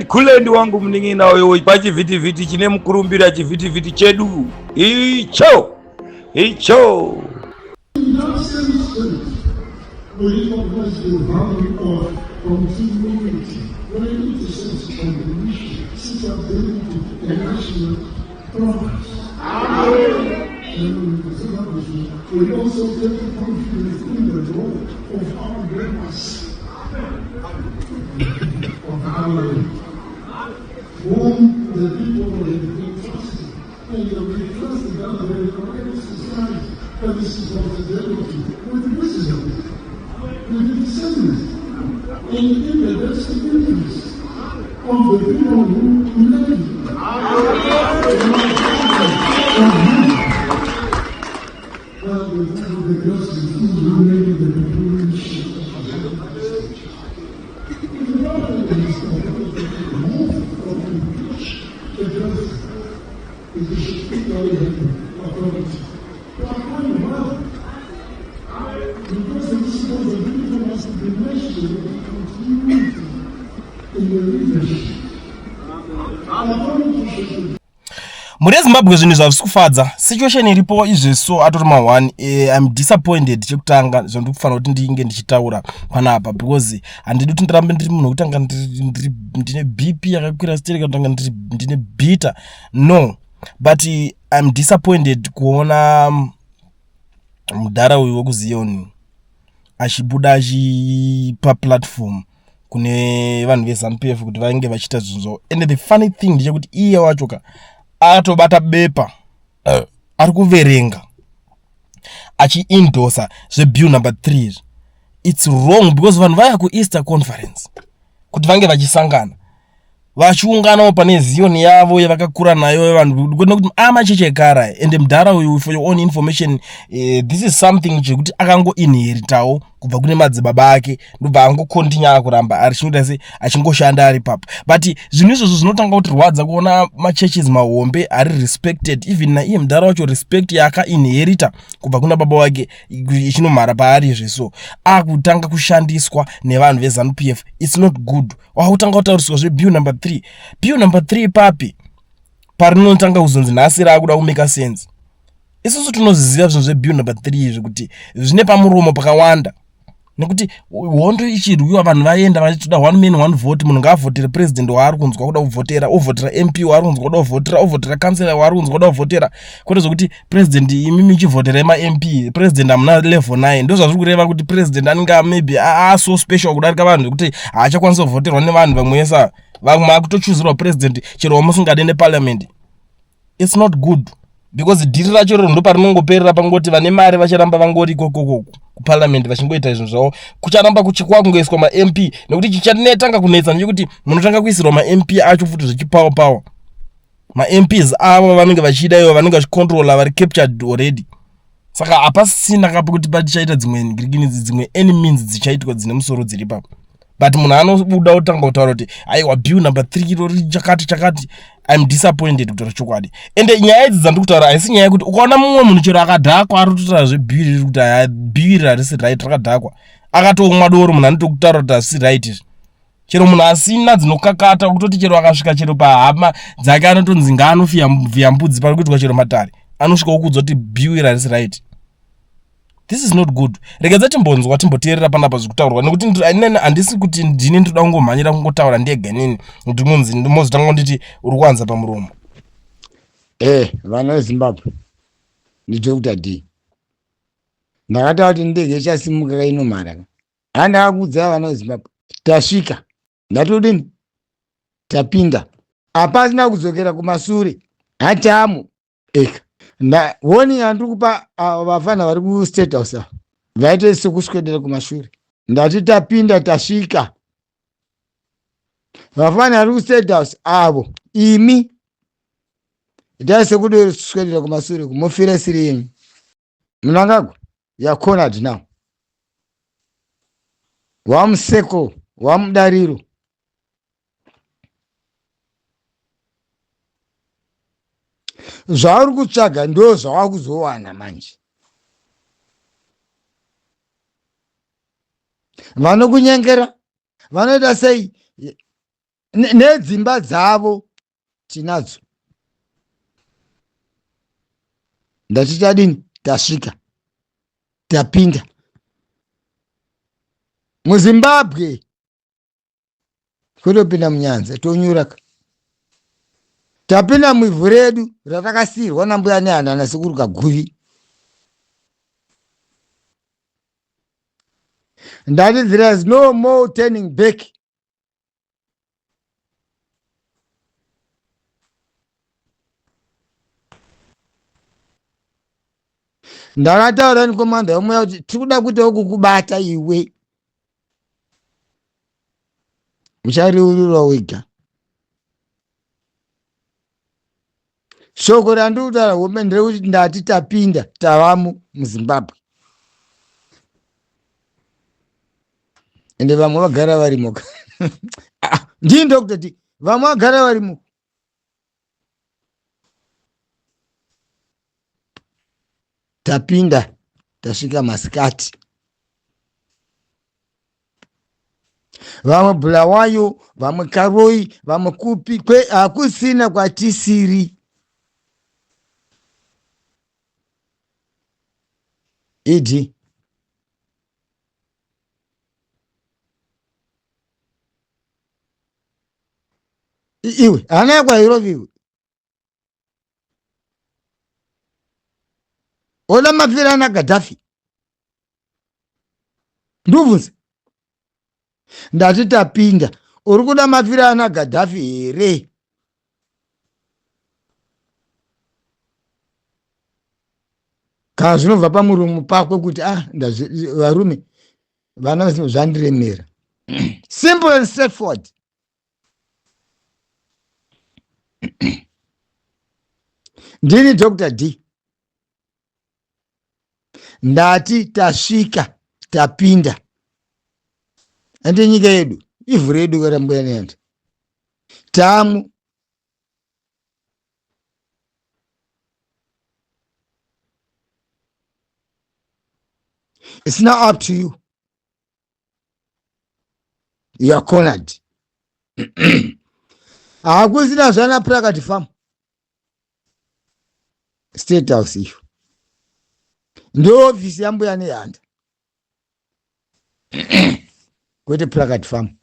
Kulendi wangu mning'ina wewe ipachi viti chine mkurumbira chiviti chedu icho we also get the confidence in the Lord of our greatness, of our whom the people have been trusting. And they have been trusting that they will correct society, that this is what the reality, with wisdom, with discernment, and in the best interest of the people who love Muri Zimbabwe zvinhu zvavisikufadza situation iripo izveso atori ma1 I'm disappointed chekutanga zvandiri kufanira kuti ndinge ndichitaura panapa because handidi kuti ndirambe ndiri munhu wekutanga ndine BP yakakwira stereka kutanga ndine bita no but I'm disappointed kuona mudhara uyu wekuzioni achibuda achipa platform kune vanhu veZANU-PF kuti vange vachiita zvinhu and the funny thing ndechekuti iye wachoka atobata bepa ari kuverenga achiindosa zvebill number 3. It's wrong because vanhu vaya kuEaster conference kuti vange vachisangana vachiunganawo pane zioni yavo yavakakura nayo vanhu nekuti amacheche ekara and mudhara uyu for your own information this is something chekuti akangoinheritawo kubva kune madzibaba ake ndobva angokontinya kuramba arichingoita se achingoshanda ari papo but zvinhu izvozvo zvinotanga kutirwadza kuona machurches mahombe ari respected even naiye mudhara wacho respect yaakainherita kubva kuna baba wake ichinomhara paari izveso akutanga kushandiswa nevanhu veZANU-PF. It's not good. Wakutanga kutauriswa zvebill number 3. Bill number 3 papi parinotanga kuzonzi nhasi raakuda kumeka sense. Isusu tinoziziva zvinhu zvebill number 3 izvi kuti zvine pamuromo pakawanda nekuti hondo ichirwiwa vanhu vaenda vachitoda one man one vote munhu ngaavhotera president waari kunzwa kuda kuvhotera ovhotera MP waari kunzwa kuda kuvhotera ovhotera kansela waari kunzwa kuda kuvhotera kwete zvokuti president imi michivhotera ema-MP president hamuna level 9 ndo zvazviri kureva kuti president anenge maybe so special kudarika vanhu zvekuti haachakwanisa kuvhoterwa nevanhu vamwesa vamwe akutochuzirwa president chero wamusingade neparliament. It's not good because dhiri racho ndo parinongoperera pangoti vane mari vachiramba vangori kokoko kuparliament vachingoita izvo zvavo kucharamba kuchikwangoiswa ma-MP nekuti chichanetanga kunetsa ndechekuti munotanga kuisirwa ma-MP acho futi zvichipawa ma-MPs avo vanenge vachida ivo vanenge vachicontrola vari captured already. Saka hapasina kapo kuti patichaita dzimwe any means dzichaitwa dzine musoro dziri papo but munhu anobuda kutanga kutaura kuti aiwa bill number 3 rori chakati I'm disappointed kutaura chokwadi ende nyaya idzi dzandikutaura haisi nyaya yekuti ukaona mumwe munhu chero akadhakwa aritotaura zvebill riri kuti bill harisi right rakadhakwa akatomwa doro munhu anotokutaura kuti hasisi right chero munhu asina dzinokakata kutoti chero akasvika chero pahama dzake anotonzi ngaanofia mbudzi pari kuitwa chero matare anosvika ukudzwa kuti bill harisi right. This is not good. Regadza timbonzwa timboteerera panapa zvekutaurwa nekuti handisi kuti ndini ndoda kungomhanyira kungotaura ndega nini kuti munzi ndimozotanga nditi uri kuwanza pamuromo. Vana veZimbabwe nditokuta d ndakataura kuti ndege ichasimuka kainomhara handakakudza vana veZimbabwe tasvika ndatodini tapinda hapasina kudzokera kumasure hatamo eka woni handiri kupa vafana vari kuState House vaite sekuswedera kumashure ndati tapinda tasvika vafana vari kuState House avo imi itai sekuti swedera kumashure kumofira siri yenyu munangagwa cornered now wamuseko wamudariro zvauri kutsvaga ndo zvavakuzowana manje. Vanokunyengera vanoita sei nedzimba dzavo tinadzo. Ndatichadini tasvika tapinda muZimbabwe kutopinda munyanza tonyuraka tapinda muivhu redu ratakasirwa nambuya nehana nasekuru Kaguvi. Ndati there is no more turning back. Ndakataura nikomanda yomwe kuti tikuda kuitawo kukubata iwe uchariurira wega. Shoko randikutaura home nderekuti ndati tapinda tavamo muZimbabwe ende vamwe vagara varimo. Ndii ndokutoti vamwe vagara varimo. Tapinda tasvika masikati. Vamwe Bulawayo, vamwe Karoi, vamwe kupi hakusina kwatisiri. Idi iwe hana yakwairoviwe ola mafira na Gaddafi ndubvunza. Ndati tapinda uri kuda mafira na Gaddafi here? Kana zvinobva pamuromo pakwe kuti varume vana zvandiremera. Simple and straightforward. Ndini Dr. D. Ndati tasvika tapinda ande nyika yedu ivhu redu karambuya nehanda tamu. It's not up to you. You are cornered. Hakusina zvana Prakati Farm. State House iyo ndo ofisi yambuya nehanda kwete Prakati Farm.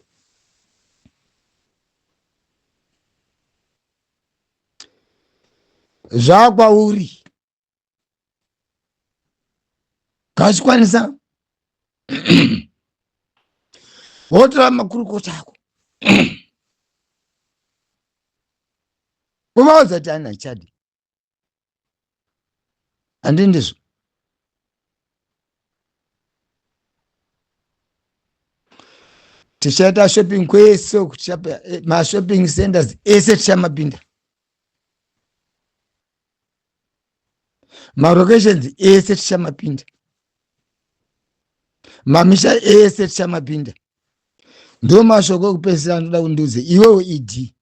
Zvakwauri kachikwanisa wotora makurukota ako umaudza kuti ana chadi handi ndizvo. Tichaita shopping kwese mashopping centers ese tichamapinda, malocations ese tichamapinda, mamisha ese tichamapinda. Ndo mashoko ekupedzisira anoda kundiudze iwewe Idi